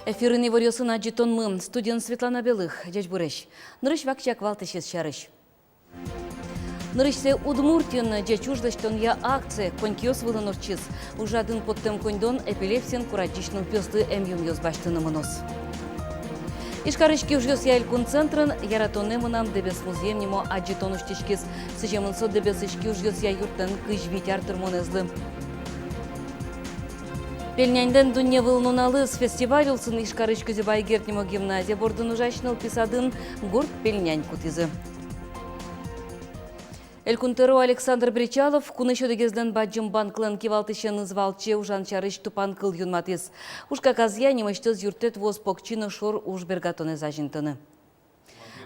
Эфирный варьосына жетонмы студент Светлана Белых, дядь Бурещ. Нырыш вакчак валтышес шарыш. Нырышсе Удмуртин дядь уждаштон я акция конькиос вылынурчиз. Ужадын поттем коньдон эпилепсиен курадичным пёсты эмьюм ёзбаштыны мынос. Ишкарышки ужьёс я элькун-центрын яратонемынам дебес музеемнимо аджитонуштичкиз. Сыжемынсо дебес ишки ужьёс я юртын кыж витяр тырмонезлы. Пельнянден дунья вылнуналыз фестиваль улсын Ишкарышкызе байгертнемо гимназия бордын ужашныл писадын горд пельнянь кутизы. Элькунтеро Александр Бричалов кунышо дегезден баджым банклен кивалтышен ызвалче ужан чарыш тупан кыл юнматис. Ушка казья немыштыз юртет воз покчины шор ужбергатоне зажинтыны.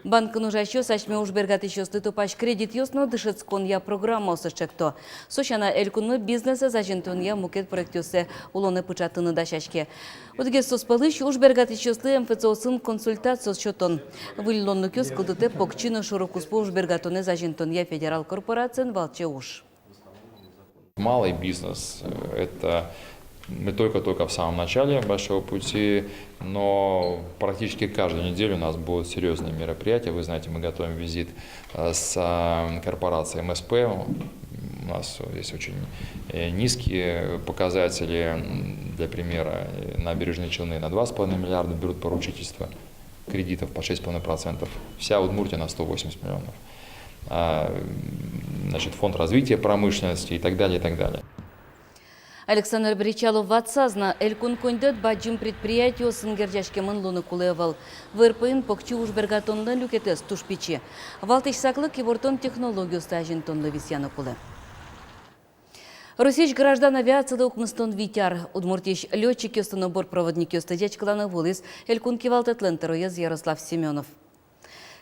Банкын ужащо сачме ужбергат еще стытупаш кредит ёсно дышецкон я программа осычекто. Сошана элькунны бизнеса зажинтон я мукет проектёсе улоны пычатыны дашашке. Удге соспалыш ужбергат еще сты МФЦОсын консультацио счетон. Выльлонны кёс кылдыте покчины шорокуспо ужбергатоне зажинтон я федерал корпорациен валче уж. Малый бизнес – это мы только-только в самом начале большого пути, но практически каждую неделю у нас будут серьезные мероприятия. Вы знаете, мы готовим визит с корпорацией МСП. У нас здесь очень низкие показатели. Для примера, набережные Челны на 2,5 миллиарда берут поручительство кредитов по 6,5%. Вся Удмуртия на 180 миллионов. Значит, фонд развития промышленности и так далее, и так далее. Александр Бричалов ватсазна элькун коньдет баджим предприятию сынгердяшке мынлуны кулевал. ВРПН покчу ужбергатонны люкетес тушпичи. Валтыш саклы кибортон технологию стажин тонны висяны куле. Русич граждан авиацияда укмыстон витяр. Удмуртиш летчик ёстыны бортпроводник ёсты дячкаланы волис элькун кивалтетлентероез Ярослав Семенов.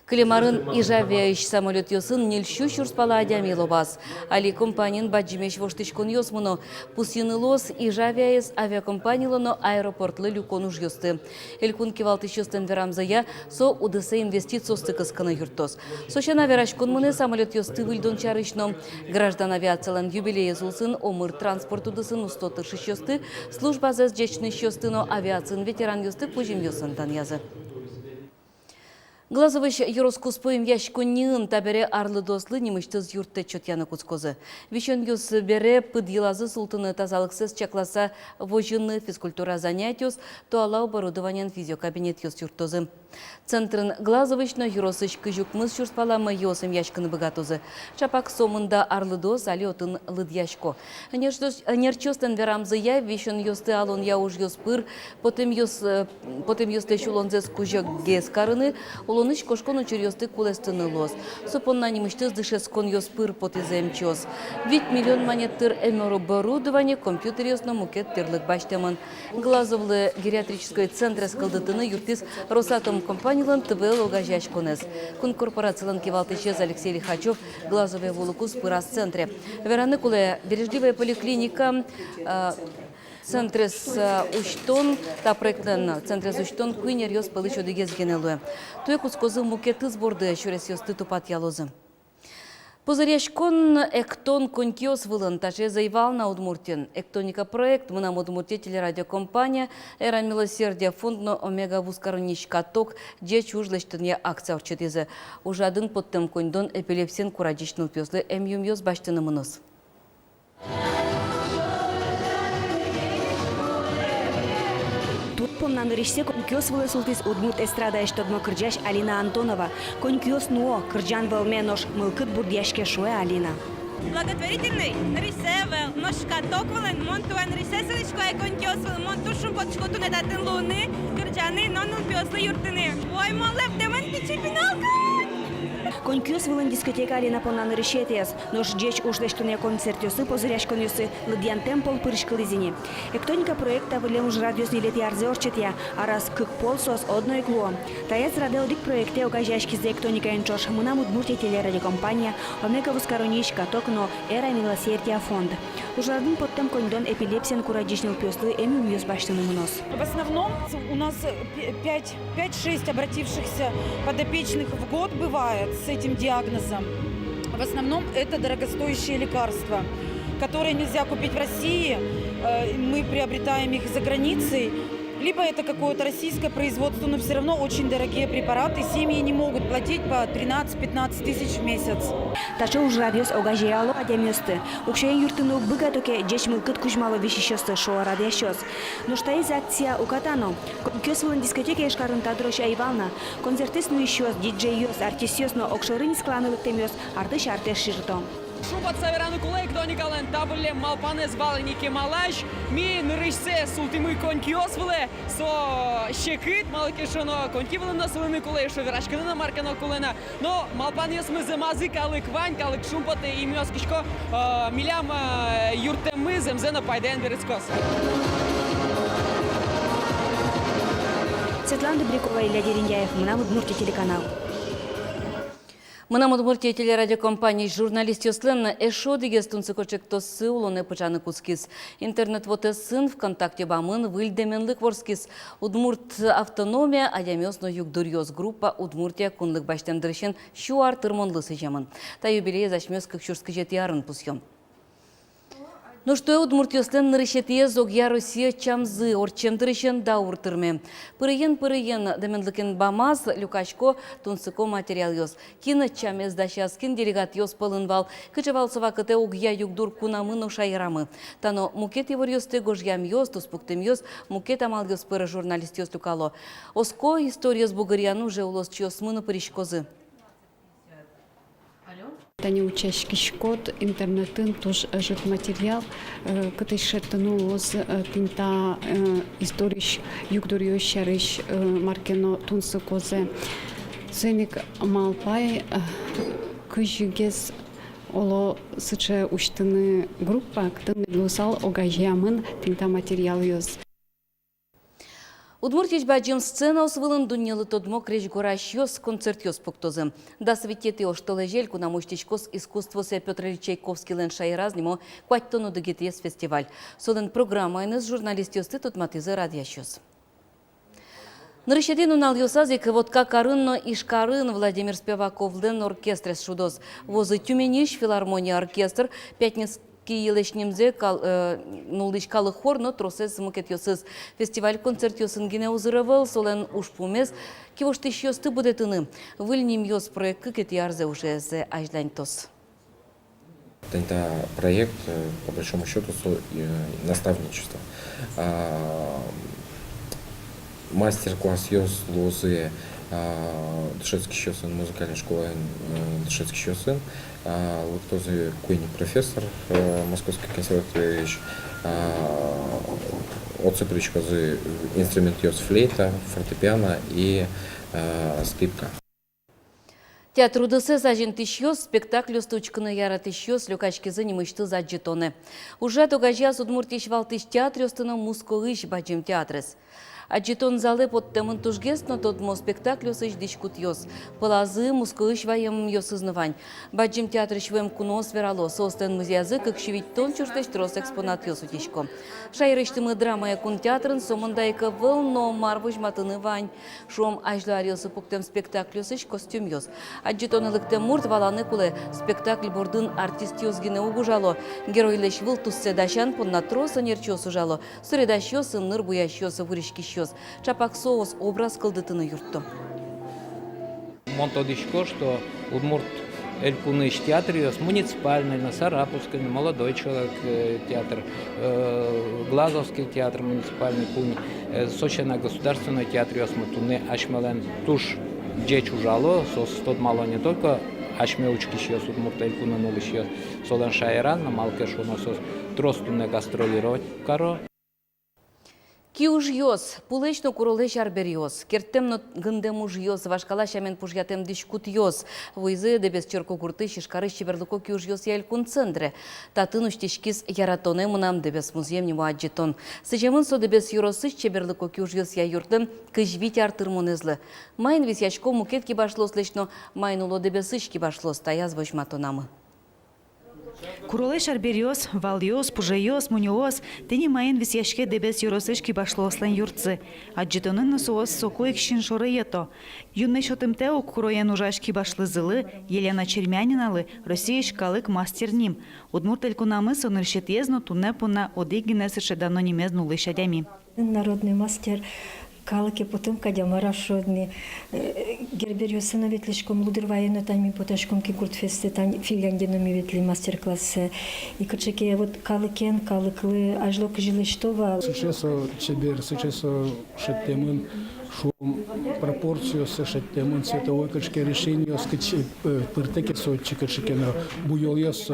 Климарын ижавяющий самолет ёсын нельщу шурспала адямило бас. Али компанин баджимеш воштычкон ёсмуно. Пусины лос ижавяес авиакомпаниялано аэропортлы люкон уж ёсты. Элькун кивалтыш ёстен верамзая со удысе инвестицию стыкысканы юртос. Сошана верашкон мыне самолет ёсты выльдон чарышно. Граждан авиациялан юбилей зулсын омыр транспорт удысын устоты шиш ёсты. Служба зэс джечны ёстыно авиацин ветеран ёсты пужим ёсындан язы. Глазовыш юроскуспоем яшконнын табере арлы дослы немыштыз юртте чотяны куцкозы. Вишен юс бере пыдилазы султыны тазалыксыз чакласа вожынны физкультура занятиос, туала оборудованиен физиокабинет юс юртозы. Центрын глазовышно юросыш кыжукмыз шурспаламы йосым яшкыны богатозы. Чапак сомында арлы дос алиотын лыд яшко. Нерчостен верамзы я вишен юсты алон я уж юс пыр, потым юс лещ улонзес кужок гес карыны, улоныш кошкон учерьёсты кулестыны лос. Супонна немыштыз дышес кон ёс пыр потизем чёс. Вид миллион монеттыр эмер оборудование компьютер ёсно мукет терлык баштемын. Глазовлы гериатрической центре скалдытыны юртис Росатом компаниялан ТВЛ огажаш конез. Кун корпорациялан кивалтычез Алексей Лихачев глазовый волокус пырас центре. Вераны куле бережливая поликлиника Центрес Уштон, та проектлен Центрес Уштон куинер ёс пылыч одегез генелуе. Туе куцкозы мукеты сборды шурес ёсты тупат ялозы. Позаряшкон эктон конькиос вылын таже заевал на Удмуртин. Эктоника проект мынам Удмуртия телерадиокомпания Эра милосердия фондно омега вускарониш каток же чужлештыне акция орчетезе. Ужадын поттем коньдон эпилепсиен курадичныл пёслы эмьюм ёс баштыны мынос. Помнан решсе конькиос вылысултис Удмурт эстрада эштодмо кырджаш Алина Антонова. Конькиос нуо кырджан вэлменош мылкыт бурдяшке шуэ Алина. Благотворительный рисевел, нож каток вылен, монтуэн рисеселичко и конькиос вылен, монтушум подшкоту не датын луны, кырджаны нонул пёслы юртыны. Ой, молев, демен пичи финалка! Конькиос вылен дискотека Алина понан решетес, нож джеч ушлештуне концертёсы позыряшкон ёсы лыдьян темпол пырышкылызини. Эктоника проекта вылен уж радиосный лет ярзе орчетя, а раз кык полсос одной кло. Таец радиодик проекте огажашки за эктоника энчош мынам Удмуртия телерадиокомпания омега вускарониш каток но Эра милосердия фонд. Ужардын поттем коньдон эпилепсиен курадичнил пёслы эмим ёс баштыны мынос. В основном у нас 5-6 обратившихся подопечных в год бывает с этим диагнозом. В основном это дорогостоящие лекарства, которые нельзя купить в России. Мы приобретаем их за границей. либо это какое-то российское производство, но все равно очень дорогие препараты. Семьи не могут платить по 13-15 тысяч в месяц. Тачо уж радиос огажиало адемёсты. Укшаен юртыну быгатоке джечмыл кыт кужмало вещещёсты шоа радиощёс. Но что из акция укатано? Конкёсвылын дискотеке эшкарын тадрош айвална. Концертистну ещёс, диджейёс, артистёс, но окшорын скланылык темёс, артыш артеш ширто. Шубат саверану кулей, кто никален табуле малпанес валеники малаш, ми нырышсе султимы конкиосвле, со щекит малкишоно конкивле насылыны кулей, что верашканы маркано кулена, но малпанес мы замазы калык вань, калык шумпаты и мёскишко милям юртемы земзена пайден берецкос. Светлана Добрякова, Илья Дерендяев, Мына Удмуртия телеканал. Мына Удмуртия телерадиокомпании журналист Йослен эшо дигес тунцыкочек тосы улоны пычаны кускис. Интернет-воте сын ВКонтакте бамын выльдеменлык ворскис. Удмурт автономия адямёсно югдурьёс группа Удмуртия кунлык баштендырышын шуар тырмонлы сыжамын. Та юбилей зашмёс кыкшурскы жетиярын пусьём. Ну что Удмуртиослен нарышетие зогья Россия чамзы орчем дырышен дауртырме. Пырыен деменлыкен бамаз люкачко тунсыко материал йос. Кина чамез дащаскин делегат йос пылынвал. Кычевалсыва кыте угья югдур кунамыну шайрамы. Тано мукет его йосты гожьям йос, туспуктым йос, мукет амал йос пыры журналист йос тукало. Оско история с Бугарьяну же улос чьос мыну паришкозы. Тани учащики шкод интернетын тоже жит материал, который шертану оз тинта историч югдурьёс шарыш маркено тунсы козе. Зеник малпай кыжигез оло сыче уштыны группа, кто медлусал огажьямын тинта материал ёз. Удмуртич баджим сцена освылын дуньялы тодмо креш гораш йос концерт йос пуктозы. Да свететы оштолы жель кунамуштичкос искусство се Петр Ильич Чайковский лен шайразнимо кваттону дегетес фестиваль. Соден программа инес журналист йосты тутматызы радиощос. Нарышеден унал йосазик водка карынно ишкарын Владимир Спеваковлен оркестрес шудос. Возы Тюмениш филармония оркестр пятниц Киелешнемзе нулдыш калы хор, но тросес мукет йосыз. Фестиваль концерт йосын гене узыровал, солен ушпумез, кивоштыш йосты будетыны. Выльним йос проект кыкет ярзе уже зе ажлянь тос. Это проект, по большому счету, наставничество. Мастер-класс йос лозы Дышецкий щёсын, музыкальная школа Дышецкий щёсын, вот тоже Куйни профессор Московской консерватории, отцеприч козы инструмент йос флейта, фортепиано и скрипка. Театр удысы зажин тишьёс, спектакль стучканы яратышьёс, люкачки занимышты за джетоны. Уже тогажьяс удмуртиш валтыш театр ёстына мускоыш баджим театрес. А джетон залы под темын тужгес, но тот мо спектакль сыш дишкут йос. Пылазы мускоыш ваем йос изнывань. Баджим театр швем кунос верало, состен музеязы, как шевить тон чуртыш трос экспонат йос утишко. Шайрыштымы драма якун театрын, сомандайка выл, но марвыш матыны вань. Шом ажлар йосы пуктем спектакль сыш костюм йос. А джетонылыктем мурт валаны кулы спектакль бордын артист йос гене угужало. Герой леш выл туссе дащан понна троса нерчос ужало. Средащ йосы ныр буящ йосы вырышки Чапак соус образ кылдытыны юртто. Монтодишко, что Удмурт Элькуныш театр, муниципальный, на Сарапульский, молодой человек театр, Глазовский театр муниципальный, Сочина государственный театр, Осматуны, Ашмелен, туш джеч ужало, тот мало не только Ашмеучки щас Удмурт Элькуны нули щас, солен шайран, на малкешу насос, тростуне гастролировать каро. Киуж йос, пулечно куролы жарбер йос, кертемно гындемуж йос, вашкалашамен пужьятем дишкут йос, войзы дебес черко курты шишкары щеберлыко киуж йос ялькун центре, татыну штишкис яратоне мунам дебес музеем нему аджетон. Сыжемын со дебес юросы щеберлыко киуж йос я юртым кыжвить артырмонезлы. Майн висячко мукетки башлос лечно, майн уло дебесышки башлос, таяз вожматонамы. Куролеш арбериоз, валиоз, пужайоз, муньоз, тени майын висяшке дебес юросышки башлоослан юртсы. Аджитонын носуоз сокоек шин шорыето. Юнный шотымтеу куроен ужашки башлызылы, Елена Чермяниналы, Россия шкалык мастерним. Удмуртель кунамыс он решетезно тунепуна одигинесыше дано немезну лышадями. Народный мастер калки потом кадяма расшодни гербериосы ветлишком лудервайно тами поташком ки гуртфесте там финляндиноми ветли мастер-классы и качеке вот калыкен калыклы ажлок жилыштова. Сейчас шеттемын шум пропорцию шеттемын цветовой качке решение скачи пыртеке сочи качеке на буйольяс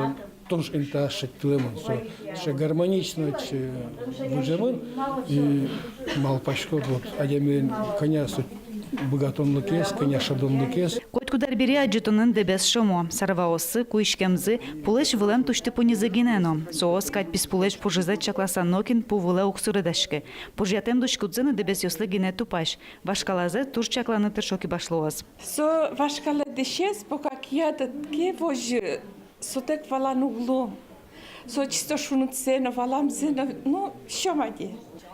тоже инта шеттемын со гармонично выживын и мал пашко вот адемин коня богатон лукес коня шадон лукес. Котькудар бери аджитонын дебес шомо, сарваосы, куишкемзы, пулеш вылем тушты понизагинено. Соос кать пис пулеш пужизет чакласа нокин пувыле уксурыдашке. Пужятем душкудзыны дебес ёслы гине тупаш. Вашкалазе тур чакланы тыршоки башлоаз. Со вашкала дешес, пока кьята ке вожи, сотек валан углу. Со чисто шунуцено валам зено, ну, що маді?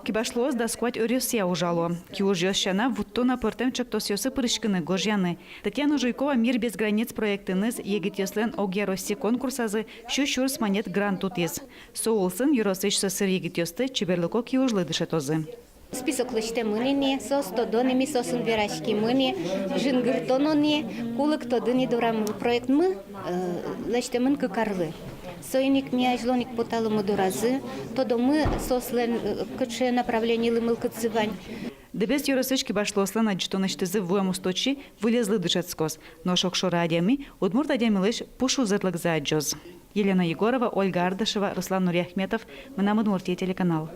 Кибашлоз да сквать орёсия ужало. Ки ужёщана вуттона пыртем чоктосёсы пырышкыны гожьяны. Татьяна Жуйкова «Мир без границ» проектыныз егитёслен огья Россия конкурсазы щущурс монет грант тутиз. Соулсын юросыч сыр егитёсты чеберлыко ки ужлы дышетозы. Список лычте мыныни, сос тодоними сосын верашки мыни, жингыртонони, кулык тодыни дурам проект мы, лычте мын кыкарлы. Сойник ми ажлоник поталымы дуразы, тодо мы сослен кыче направление лымыл кыцывань. Дебес юросычки башлослан аджитоныштызы вуем усточи вылезлы дышецкос, но шокшора адями удмурт адями лишь пушу зэтлык за аджоз. Елена Егорова, Ольга Ардашева, Руслан Нуряхметов, Мынам Удмуртия телеканал.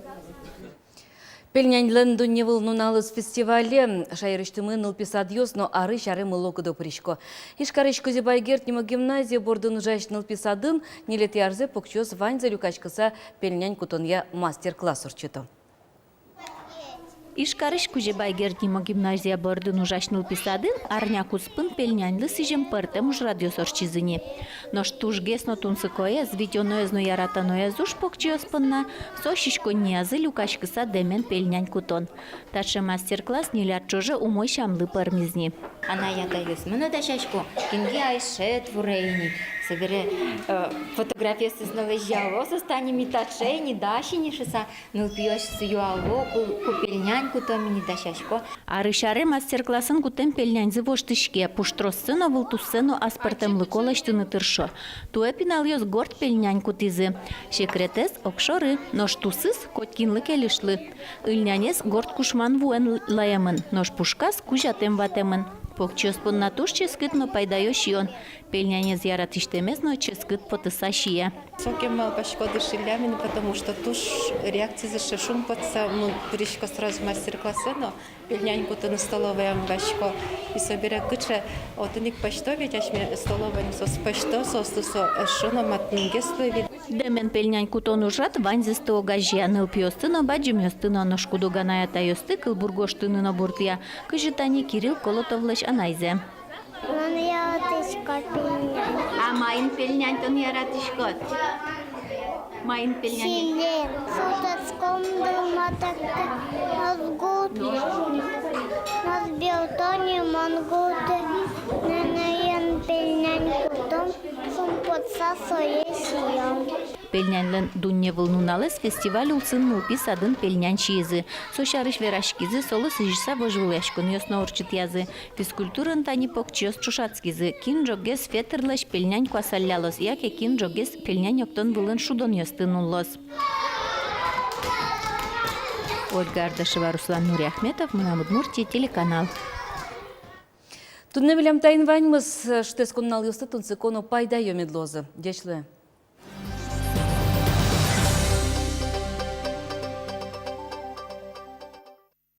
Пельняньлен дунневыл нуналыз фестивале шайрыштымы нылписадьёс, но ары шары мылокыды пришко. Ишкарышко зебайгертнема гимназия бордын жащ нылписадын нелет ярзе покчёс ваньза люкачкаса пельнянь кутонья мастер-класс урчыто. Ишкарыш кужебайгертнема гимназия бордын ужащ нылписадын арня куспын пельняньлы сижем пыртем уж радиосорчизыни. Но штуж гесно тунсыкое, звитёноезно яратаное зуш покчёспынна, сошишко ниязы люкачкыса демен пельнянь кутон. Таше мастер-класс нелят чоже умой шамлы пармизни. Она ятаюс, мына да шашко, кинги айше твурейни. Собере фотография с належало, состани митачей, не даши, не шиса, нылпьёш с юало, купельнянь кутоми не дашашко. Арышаре мастер-классын кутем пельняньзы воштышке, пуштроссыно вылтуссыно аспартем лыколаштыны тыршо. Туэ пиналёс горд пельнянь кутизы. Шекретес окшоры, нош тусыс коткинлы келишлы. Ильнянес горд кушман вуэн лаемын, нош пушкас кужатем ватемын. Покчёспын натуш ческытно пайдаёш йон. Пельнянез ярат иштемезно ческыт потысашия. Сокем башко дышилямин, потому что туш реакции за шум подса, мы пришко сразу мастер-классы, но пельняньку то на столовой башко. И собере кыче, отник пашто, ведь аж мне столовой не сос пашто, состусо, шуна матнингеслы. Демен пельняньку то нужат, ванзесто гажья, нылпьёстыно, баджимёстыно, ношкуду ганая тайосты, кылбургоштыны на буртия, кыжитани Кирилл Колотовлыш анайзе. А майын пельнянь то не яратышкот. Майын пельнянь. Силен, сутацком думатак мозгуты, нас белтони монгуты, нанаян пельнянь кутом, сумпотса соесиям. Пельняньлен дунневыл нуналес фестиваль улсын нылпи садын пельнянь чиезы. Сошарыш верашкизы солы сыжыса божуляшкон ёсно урчыт язы. Физкультурын тани покчёс чушацкизы. Кин жогес фетерлэш пельнянь квасаллялос, яке кин жогес пельнянь октон вылын шудон ёстын уллос. Ольга Ардашева, Руслан Нуряхметов, Мынам Удмуртия телеканал. Тунне билем тайын ваньмыз, штес коннал ёсты тунцы кону пайда ёмедлозы. Дечлы.